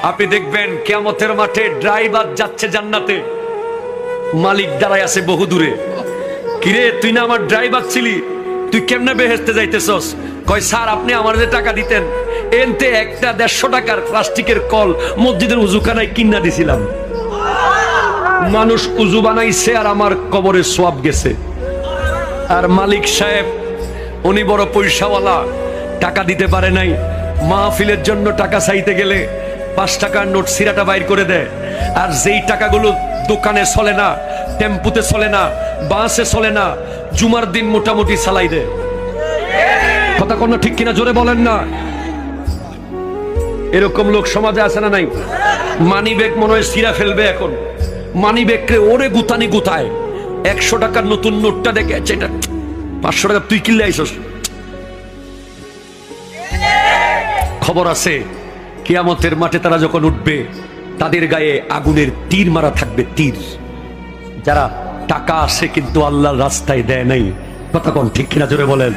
আপনি দেখবেন কিয়ামতের মাঠে ড্রাইভার যাচ্ছে জান্নাতে, মালিক দাঁড়ায় আছে বহু দূরে। কিরে, তুই না আমার ড্রাইভার ছিলি, তুই কেমনে বেহেশতে যাইতেছস? কয় স্যার, আপনি আমার যে টাকা দিতেন এনতে একটা 150 টাকার প্লাস্টিকের কল মসজিদের উজুখানায় কিনা দিছিলাম। মানুষ উজু বানাইছে আর আমার কবরে সোয়াব গেছে। আর মালিক সাহেব উনি বড় পয়সাওয়ালা, টাকা দিতে পারে নাই। মাহফিলের জন্য টাকা চাইতে গেলে 5 টাকার নোট সিরাটা বাইর করে দেয়। আর যেই টাকাগুলো দোকানে চলে না, টেম্পুতে চলে না, বাসে চলে না, জুমার দিন মোটামুটি চালাই দেয়। কথা কোন ঠিক কিনা জোরে বলেন না। এরকম লোক সমাজে আছে না নাই? মানি ব্যাগ মনে হয় সিরা ফেলবে এখন, মানি ব্যাগকে ওরে গুতানি গুতায়। 100 টাকার নতুন নোটটা দেখে এটা 500 টাকা তুই কিনলে আইসস। খবর আছে কিয়ামতের মাঠে তারা যখন উঠবে তাদের গায়ে আগুনের তীর মারা থাকবে, তীর। যারা টাকা আসে কিন্তু আল্লাহর রাস্তায় দেয় নাই। কথা কোন ঠিক কিনা জোরে বলেন।